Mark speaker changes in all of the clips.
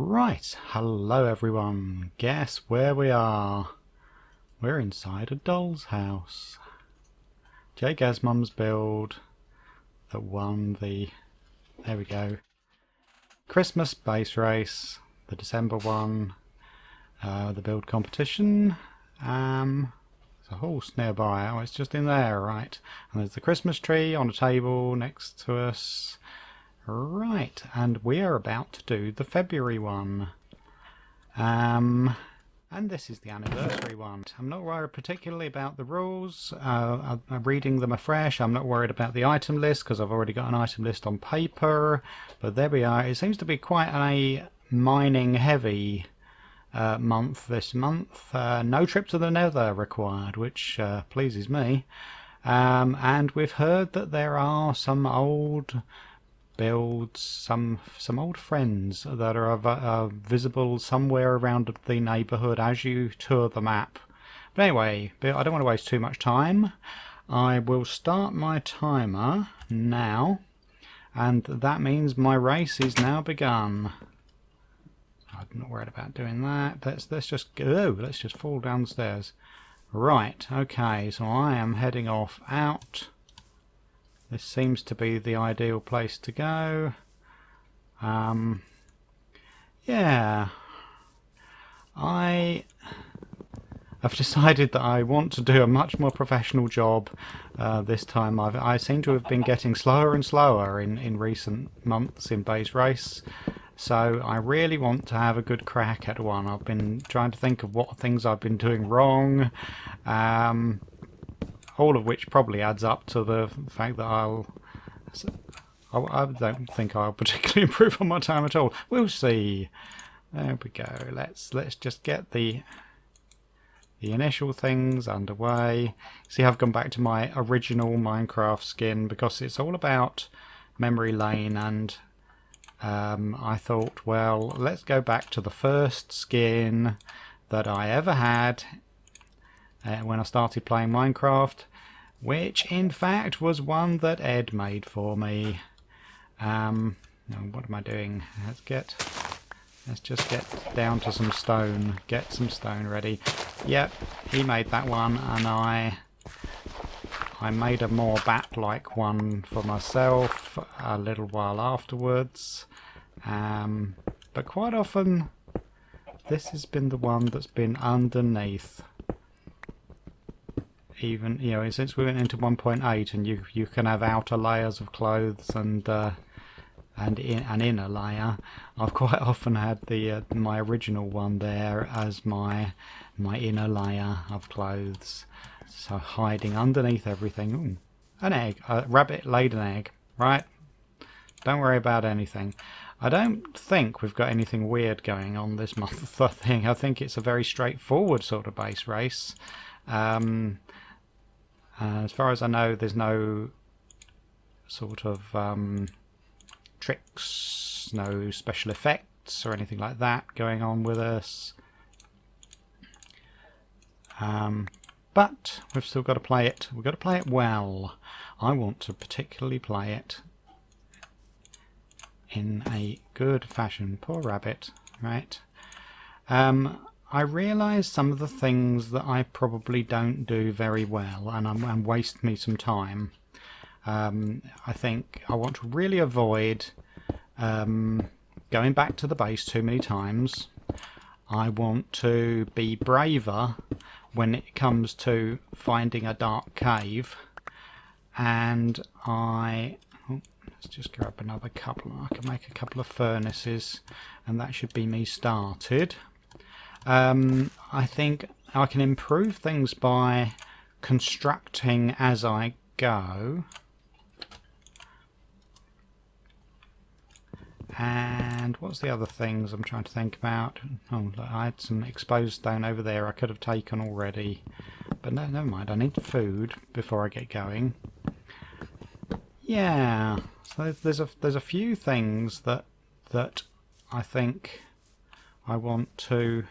Speaker 1: Right, hello everyone. Guess where we are? We're inside a doll's house. Jay Gazmum's build that won the, there we go, Christmas base race, the December one, the build competition. There's a horse nearby. Oh, it's just in there, right. And there's the Christmas tree on a table next to us. Right, and we are about to do the February one. And this is the anniversary one. I'm not worried particularly about the rules. I'm reading them afresh. I'm not worried about the item list because I've already got an item list on paper. But there we are. It seems to be quite a mining heavy month this month. No trip to the Nether required, which pleases me. And we've heard that there are some old builds, some old friends that are visible somewhere around the neighbourhood as you tour the map. But anyway, I don't want to waste too much time. I will start my timer now, and that means my race is now begun. I'm not worried about doing that. Let's just go. Let's just fall downstairs. Right. Okay. So I am heading off out. This seems to be the ideal place to go. Yeah. I've decided that I want to do a much more professional job this time. I seem to have been getting slower and slower in recent months in base race. So I really want to have a good crack at one. I've been trying to think of what things I've been doing wrong. All of which probably adds up to the fact that I don't think I'll particularly improve on my time at all. We'll see. There we go. Let's just get the initial things underway. See, I've gone back to my original Minecraft skin because it's all about memory lane, and I thought, well, let's go back to the first skin that I ever had when I started playing Minecraft, which in fact was one that Ed made for me. No, what am I doing? Let's just get down to some stone. Get some stone ready. Yep, he made that one, and I made a more bat-like one for myself a little while afterwards. But quite often this has been the one that's been underneath. Even, you know, since we went into 1.8, and you can have outer layers of clothes and an inner layer. I've quite often had the my original one there as my inner layer of clothes, so hiding underneath everything. Ooh, an egg. A rabbit laid an egg. Right. Don't worry about anything. I don't think we've got anything weird going on this month. I think it's a very straightforward sort of base race. As far as I know, there's no sort of tricks, no special effects or anything like that going on with us. But we've still got to play it. We've got to play it well. I want to particularly play it in a good fashion. Poor rabbit, right? I realise some of the things that I probably don't do very well, and waste me some time. I think I want to really avoid going back to the base too many times. I want to be braver when it comes to finding a dark cave, and let's just grab another couple. I can make a couple of furnaces, and that should be me started. I think I can improve things by constructing as I go. And what's the other things I'm trying to think about? Oh, I had some exposed stone over there I could have taken already. But no, never mind. I need food before I get going. Yeah. So there's a few things that I think I want to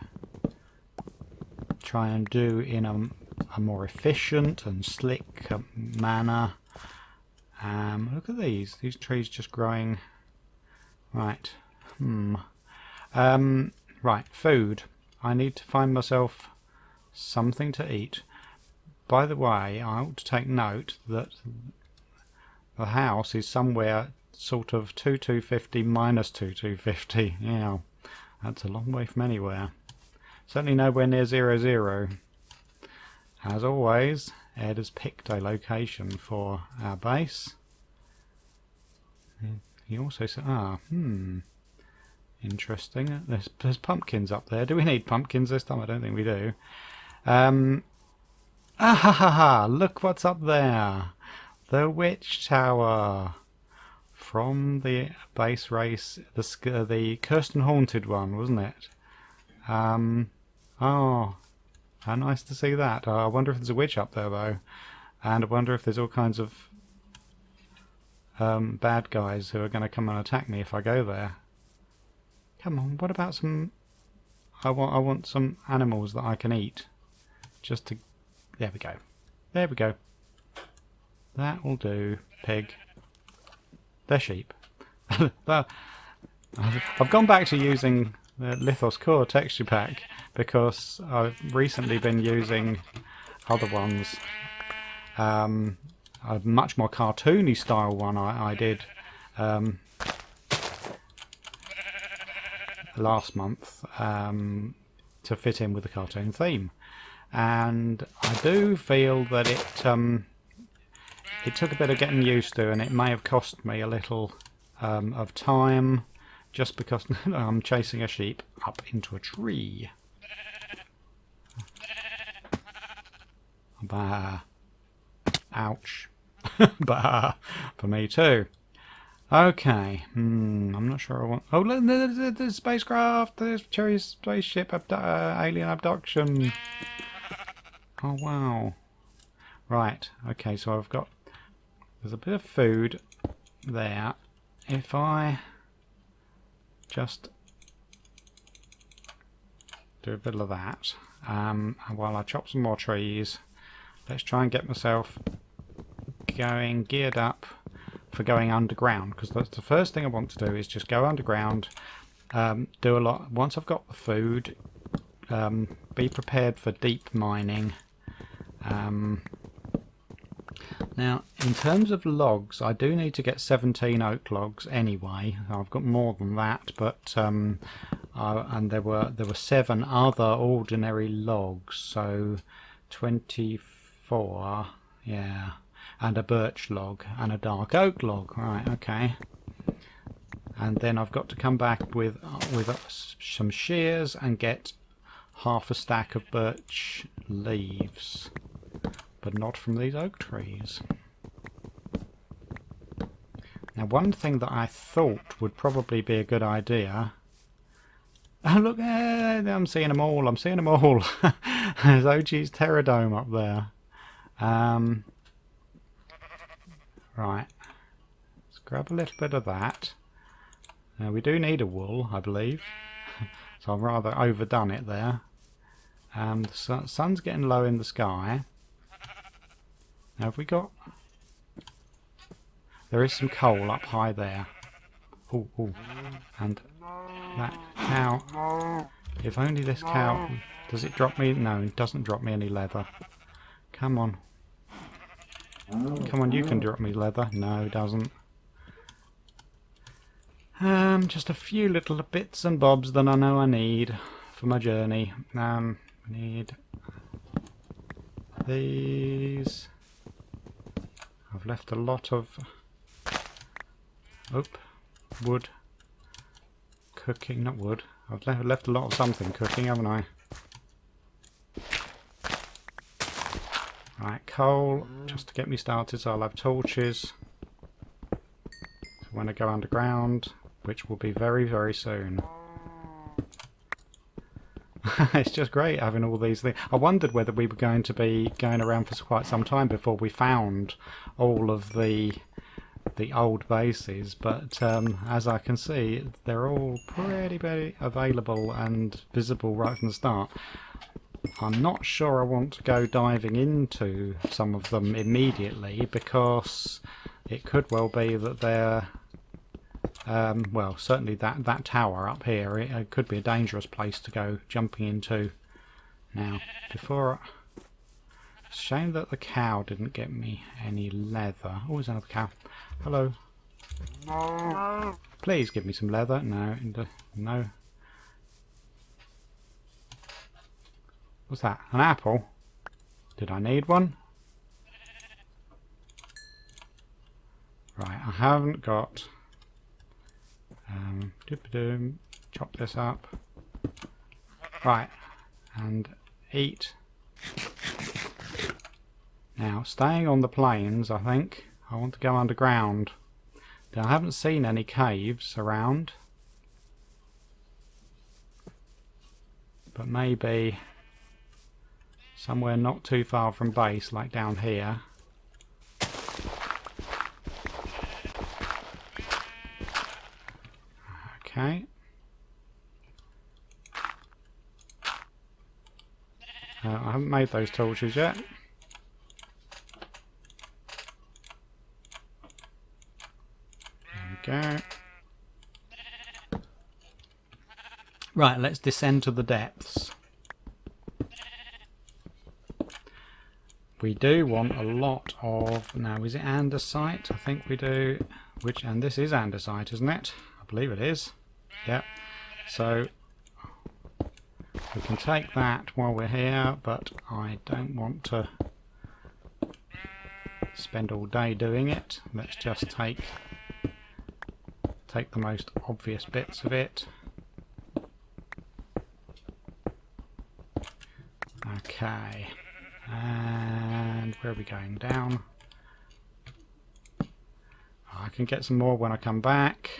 Speaker 1: try and do in a more efficient and slick manner. Look at these trees just growing. Right. Right, food. I need to find myself something to eat. By the way, I ought to take note that the house is somewhere sort of 2250 minus 2250. Yeah, that's a long way from anywhere. Certainly nowhere near 00. As always, Ed has picked a location for our base. He also said, interesting. There's pumpkins up there. Do we need pumpkins this time? I don't think we do. Look what's up there. The witch tower. From the base race, the Cursed and Haunted one, wasn't it? Oh, how nice to see that. I wonder if there's a witch up there though. And I wonder if there's all kinds of bad guys who are going to come and attack me if I go there. Come on, what about some... I want some animals that I can eat. Just to... There we go. There we go. That will do, pig. They're sheep. I've gone back to using the Lithos Core texture pack because I've recently been using other ones. A much more cartoony style one I did last month to fit in with the cartoon theme, and I do feel that it took a bit of getting used to, and it may have cost me a little of time just because I'm chasing a sheep up into a tree. Bah. Ouch. Bah. For me too. Okay. I'm not sure I want... Oh, look, the spacecraft! There's Cherry's spaceship alien abduction. Oh, wow. Right. Okay, so I've got... There's a bit of food there. If I just do a bit of that, and while I chop some more trees, let's try and get myself geared up for going underground, because that's the first thing I want to do is just go underground, do a lot. Once I've got the food, be prepared for deep mining. Now, in terms of logs, I do need to get 17 oak logs anyway. I've got more than that, but and there were 7 other ordinary logs, so 24, yeah, and a birch log and a dark oak log. Right, okay. And then I've got to come back with some shears and get half a stack of birch leaves. But not from these oak trees. Now, one thing that I thought would probably be a good idea... Oh, look, I'm seeing them all, I'm seeing them all. There's OG's Terradome up there. Right. Let's grab a little bit of that. Now, we do need a wool, I believe. So I've rather overdone it there. The sun's getting low in the sky. Now have we got... There is some coal up high there. Ooh, ooh. And that cow... If only this cow... Does it drop me... No, it doesn't drop me any leather. Come on. Come on, you can drop me leather. No, it doesn't. Just a few little bits and bobs that I know I need for my journey. Need... these... I've left a lot of wood cooking, not wood. I've left a lot of something cooking, haven't I? Right, coal, just to get me started, so I'll have torches. So when I go underground, which will be very, very soon. It's just great having all these things. I wondered whether we were going to be going around for quite some time before we found all of the old bases, but as I can see, they're all pretty available and visible right from the start. I'm not sure I want to go diving into some of them immediately, because it could well be that they're Well, certainly that tower up here, it could be a dangerous place to go jumping into. Now, before... It's a shame that the cow didn't get me any leather. Oh, there's another cow. Hello. Please give me some leather. No, no. What's that? An apple? Did I need one? Right, I haven't got... chop this up. Right, and eat. Now, staying on the plains, I think. I want to go underground. Now, I haven't seen any caves around. But maybe somewhere not too far from base, like down here. Okay. I haven't made those torches yet. There we go. Right, let's descend to the depths. We do want a lot of... Now, is it andesite? I think we do. And this is andesite, isn't it? I believe it is. Yep. So we can take that while we're here, but I don't want to spend all day doing it. Let's just take the most obvious bits of it. Okay. And where are we going? Down. I can get some more when I come back.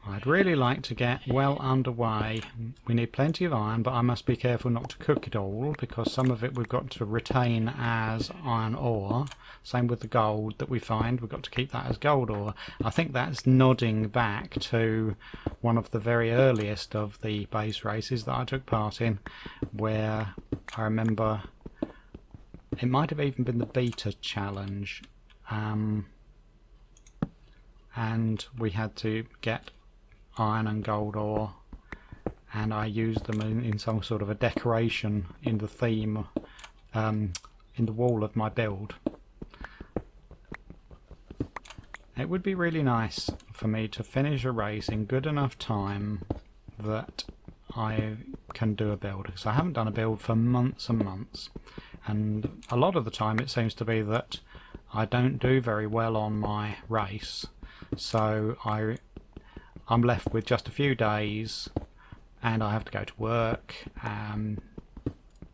Speaker 1: I'd really like to get well underway. We need plenty of iron, but I must be careful not to cook it all, because some of it we've got to retain as iron ore. Same with the gold that we find, we've got to keep that as gold ore. I think that's nodding back to one of the very earliest of the base races that I took part in, where I remember it might have even been the beta challenge, and we had to get iron and gold ore, and I used them in some sort of a decoration in the theme, in the wall of my build. It would be really nice for me to finish a race in good enough time that I can do a build, because I haven't done a build for months and months, and a lot of the time it seems to be that I don't do very well on my race, so I'm left with just a few days, and I have to go to work,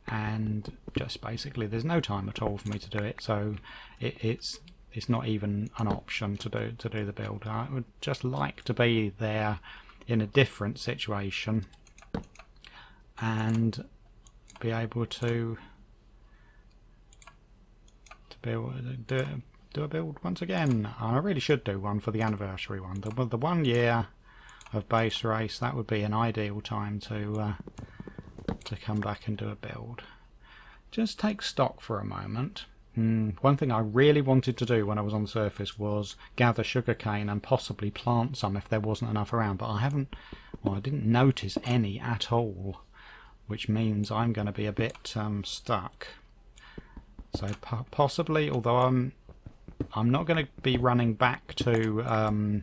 Speaker 1: and just basically there's no time at all for me to do it. So it's not even an option to do the build. I would just like to be there in a different situation and be able to do a build once again. I really should do one for the anniversary one. The 1 year of base race, that would be an ideal time to come back and do a build. Just take stock for a moment. One thing I really wanted to do when I was on the surface was gather sugarcane and possibly plant some if there wasn't enough around, but I didn't notice any at all, which means I'm going to be a bit stuck. So possibly, although I'm not going to be running back to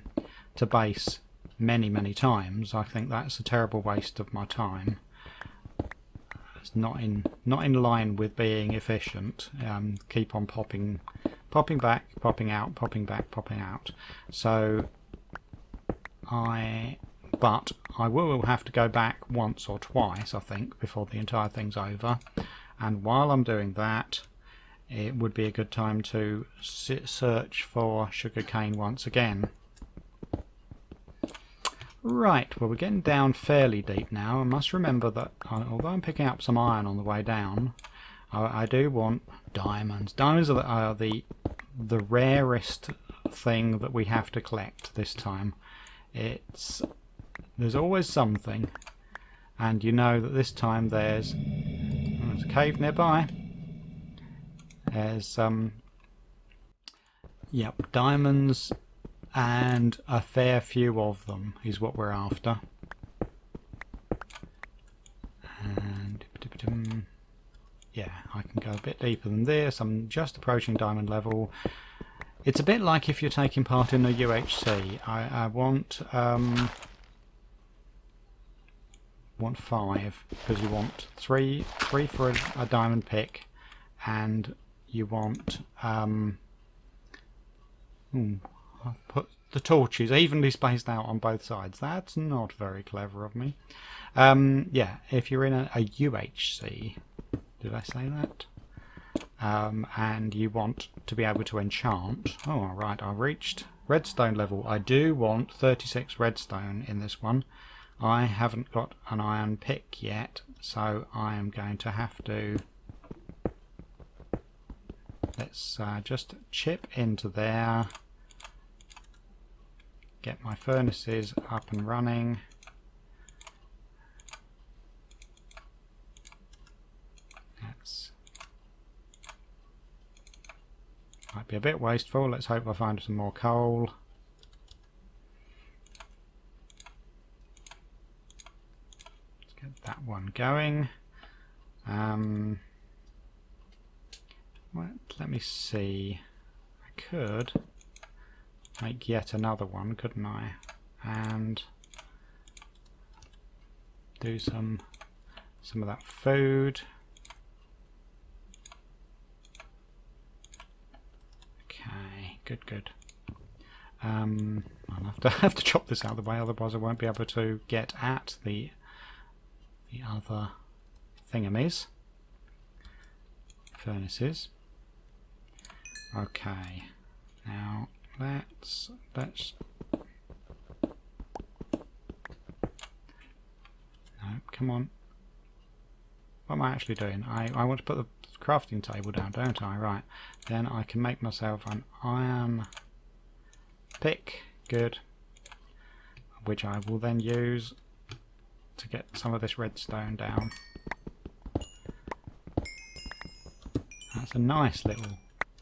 Speaker 1: base many times. I think that's a terrible waste of my time. It's not in line with being efficient. Keep on popping back, popping out, popping back, popping out. So but I will have to go back once or twice, I think, before the entire thing's over. And while I'm doing that, it would be a good time to search for sugarcane once again. Right, well, we're getting down fairly deep now. I must remember that although I'm picking up some iron on the way down, I do want diamonds. Diamonds are the rarest thing that we have to collect this time. There's always something, and you know that this time there's a cave nearby. There's yep, diamonds and a fair few of them is what we're after. And yeah, I can go a bit deeper than this. I'm just approaching diamond level. It's a bit like if you're taking part in a UHC. I want 5, because you want three for a diamond pick, and you want I've put the torches evenly spaced out on both sides. That's not very clever of me. Yeah, if you're in a UHC, did I say that? And you want to be able to enchant. Oh, alright, I reached redstone level. I do want 36 redstone in this one. I haven't got an iron pick yet, so I am going to have to... Let's just chip into there. Get my furnaces up and running. That's... Might be a bit wasteful. Let's hope I find some more coal. Let's get that one going. Let me see. I could make yet another one, couldn't I? And do some of that food. Okay, good. I'll have to chop this out of the way, otherwise I won't be able to get at the other thingamies. Furnaces. Okay. Now let's no, come on. What am I actually doing? I want to put the crafting table down, don't I? Right. Then I can make myself an iron pick. Good. Which I will then use to get some of this redstone down. That's a nice little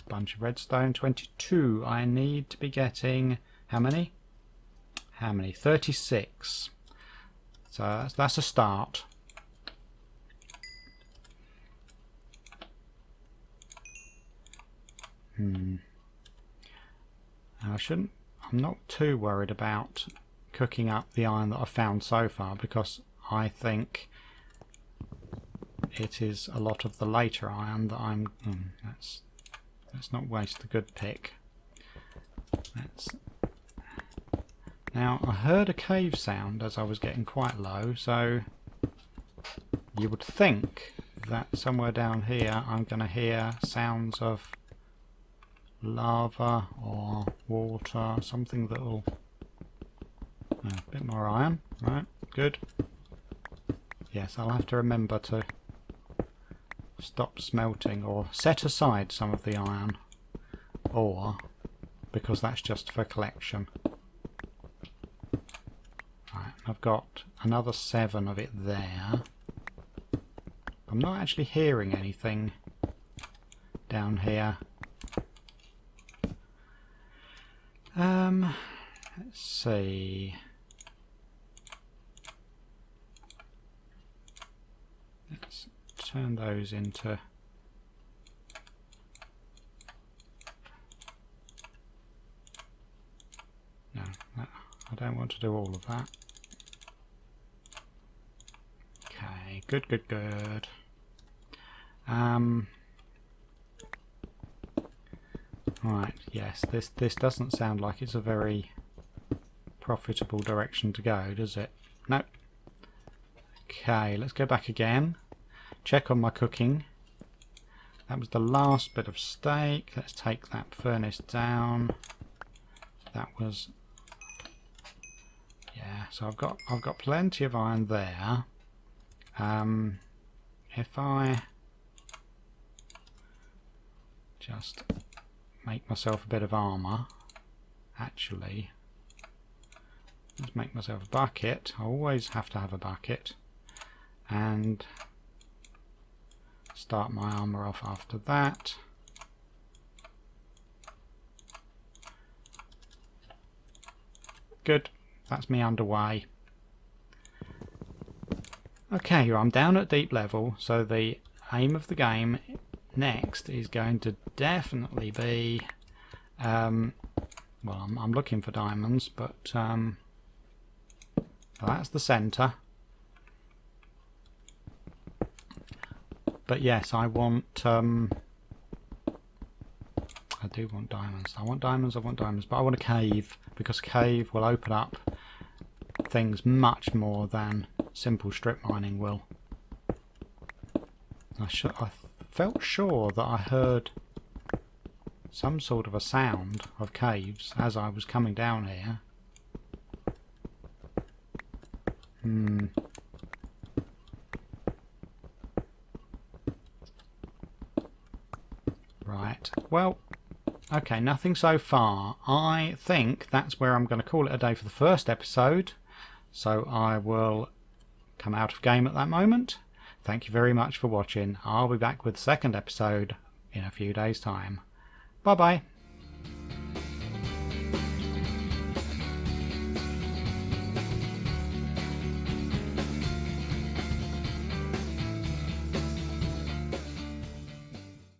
Speaker 1: bunch of redstone. 22. I need to be getting how many? 36. So that's a start. I'm not too worried about cooking up the iron that I've found so far, because I think it is a lot of the later iron that I'm... let's not waste the good pick. Now, I heard a cave sound as I was getting quite low, so you would think that somewhere down here I'm going to hear sounds of lava or water, something that will... a bit more iron, right, good. Yes, I'll have to remember to stop smelting or set aside some of the iron ore, because that's just for collection. Right, I've got another 7 of it there. I'm not actually hearing anything down here. Let's see. Let's turn those into... No, I don't want to do all of that. Okay, good. Right, yes, this doesn't sound like it's a very profitable direction to go, does it? Nope. Okay, let's go back again. Check on my cooking. That was the last bit of steak. Let's take that furnace down. That was... yeah, so I've got plenty of iron there. If I just make myself a bit of armour, actually, let's make myself a bucket. I always have to have a bucket, and start my armour off after that. Good. That's me underway. Okay, I'm down at deep level, so the aim of the game next is going to definitely be... well, I'm looking for diamonds, but that's the centre. But yes, I want... I do want diamonds. I want diamonds, but I want a cave, because cave will open up things much more than simple strip mining will. I felt sure that I heard some sort of a sound of caves as I was coming down here. Right, well, okay, nothing so far. I think that's where I'm going to call it a day for the first episode. So I will come out of game at that moment. Thank you very much for watching. I'll be back with the second episode in a few days' time. Bye bye.